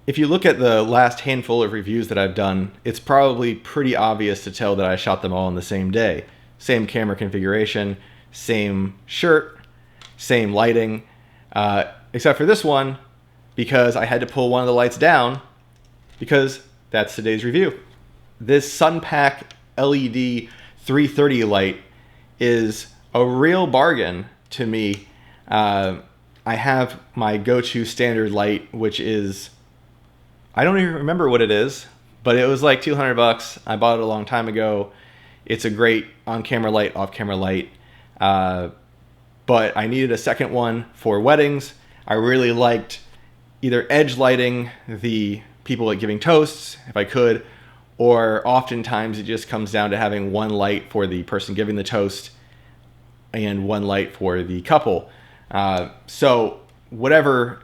if you look at the last handful of reviews that I've done, it's probably pretty obvious to tell that I shot them all on the same day. Same camera configuration, same shirt, same lighting, except for this one, because I had to pull one of the lights down, because that's today's review. This Sunpak LED-330 light is a real bargain to me. I have my go-to standard light, which is, I don't even remember what it is, but it was like $200. I bought it a long time ago. It's a great on-camera light, off-camera light. But I needed a second one for weddings. I really liked either edge lighting the people like giving toasts, if I could, or oftentimes it just comes down to having one light for the person giving the toast and one light for the couple. So whatever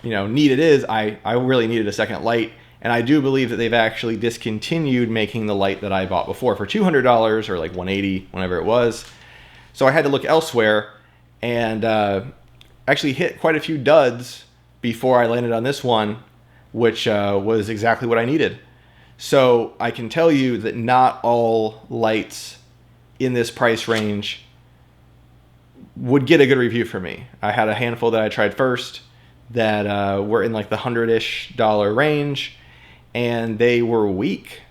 need it is, I really needed a second light, and I do believe that they've actually discontinued making the light that I bought before for $200 or like $180, whenever it was. So I had to look elsewhere, and actually hit quite a few duds before I landed on this one, which was exactly what I needed. So I can tell you that not all lights in this price range would get a good review for me. I had a handful that I tried first that were in like the $100-ish range, and they were weak.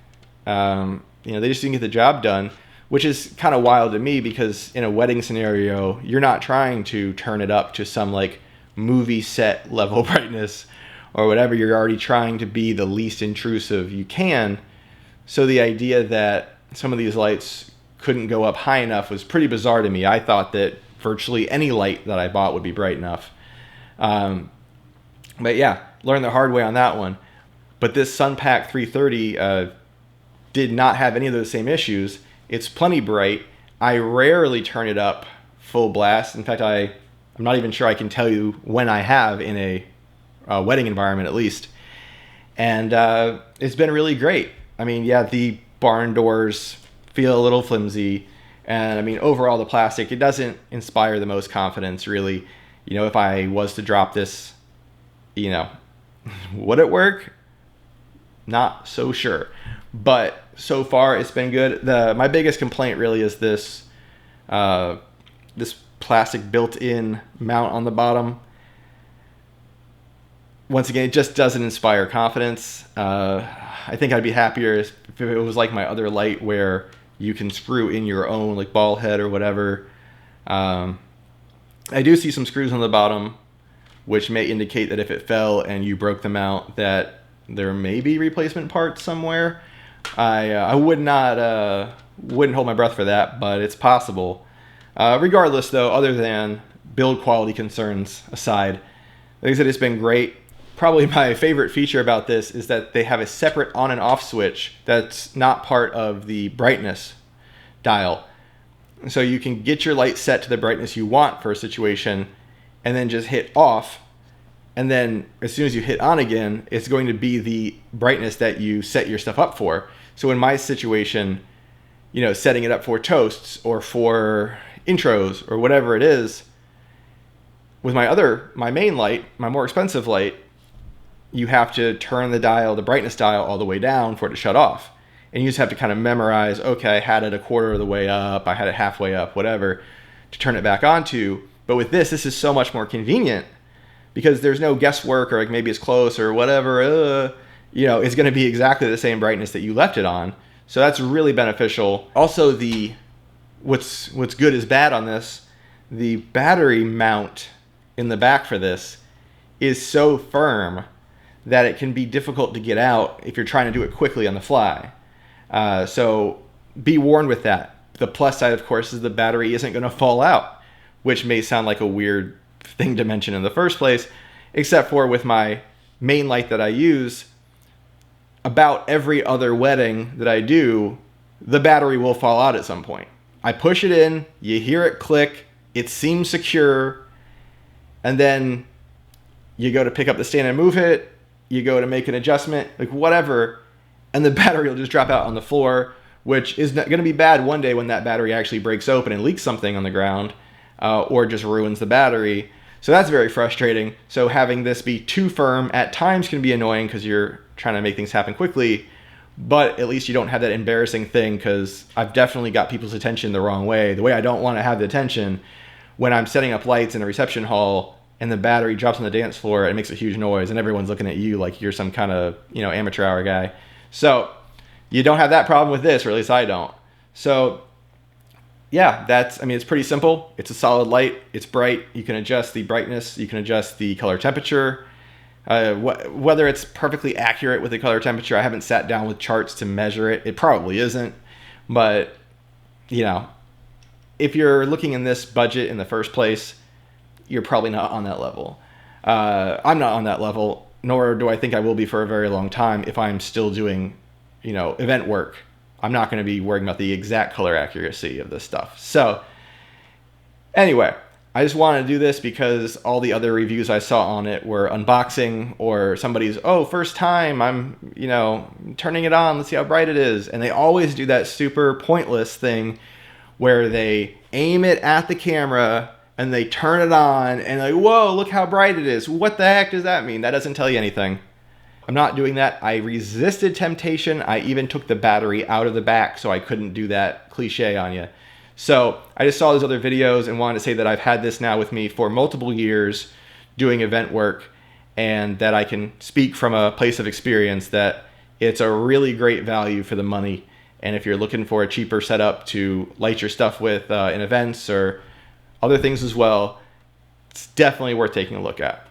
They just didn't get the job done, which is kind of wild to me, because in a wedding scenario, you're not trying to turn it up to some like movie set level brightness or whatever. You're already trying to be the least intrusive you can. So the idea that some of these lights couldn't go up high enough was pretty bizarre to me. I thought that virtually any light that I bought would be bright enough. But yeah, learned the hard way on that one. But this Sunpak 330 did not have any of those same issues. It's plenty bright. I rarely turn it up full blast. In fact, I'm not even sure I can tell you when I have in a wedding environment, at least. And it's been really great. I mean, yeah, the barn doors feel a little flimsy. And I mean, overall, the plastic, it doesn't inspire the most confidence, really. If I was to drop this, would it work? Not so sure. But so far, it's been good. My biggest complaint really is this plastic built-in mount on the bottom. Once again, it just doesn't inspire confidence. I think I'd be happier if it was like my other light, where you can screw in your own like ball head or whatever. I do see some screws on the bottom, which may indicate that if it fell and you broke them out, that there may be replacement parts somewhere. I wouldn't hold my breath for that, but it's possible. Regardless, though, other than build quality concerns aside, like I said, it's been great. Probably my favorite feature about this is that they have a separate on and off switch that's not part of the brightness dial. So you can get your light set to the brightness you want for a situation, and then just hit off. And then as soon as you hit on again, it's going to be the brightness that you set your stuff up for. So in my situation, setting it up for toasts or for intros or whatever it is, with my main light, my more expensive light, you have to turn the brightness dial all the way down for it to shut off. And you just have to kind of memorize, okay, I had it a quarter of the way up, I had it halfway up, whatever, to turn it back onto. But with this is so much more convenient, because there's no guesswork, or like maybe it's close or whatever. It's going to be exactly the same brightness that you left it on. So that's really beneficial. Also, what's good is bad on this. The battery mount in the back for this is so firm that it can be difficult to get out if you're trying to do it quickly on the fly. So be warned with that. The plus side, of course, is the battery isn't going to fall out, which may sound like a weird thing to mention in the first place, except for with my main light that I use. About every other wedding that I do, the battery will fall out at some point. I push it in, you hear it click, it seems secure, and then you go to pick up the stand and move it, you go to make an adjustment, like whatever, and the battery will just drop out on the floor, which is going to be bad one day when that battery actually breaks open and leaks something on the ground, or just ruins the battery. So that's very frustrating. So having this be too firm at times can be annoying because you're trying to make things happen quickly, but at least you don't have that embarrassing thing, because I've definitely got people's attention the wrong way. The way I don't want to have the attention when I'm setting up lights in a reception hall and the battery drops on the dance floor and makes a huge noise and everyone's looking at you like you're some kind of, amateur hour guy. So you don't have that problem with this, or at least I don't. So yeah, it's pretty simple. It's a solid light. It's bright. You can adjust the brightness. You can adjust the color temperature. Whether it's perfectly accurate with the color temperature, I haven't sat down with charts to measure it. It probably isn't. But, if you're looking in this budget in the first place, you're probably not on that level. I'm not on that level, nor do I think I will be for a very long time if I'm still doing, event work. I'm not going to be worrying about the exact color accuracy of this stuff. So anyway, I just wanted to do this because all the other reviews I saw on it were unboxing, or somebody's, first time, I'm, turning it on, let's see how bright it is. And they always do that super pointless thing where they aim it at the camera and they turn it on and like, whoa, look how bright it is. What the heck does that mean? That doesn't tell you anything. I'm not doing that. I resisted temptation. I even took the battery out of the back so I couldn't do that cliche on you. So I just saw those other videos and wanted to say that I've had this now with me for multiple years doing event work, and that I can speak from a place of experience that it's a really great value for the money. And if you're looking for a cheaper setup to light your stuff with in events or other things as well, it's definitely worth taking a look at.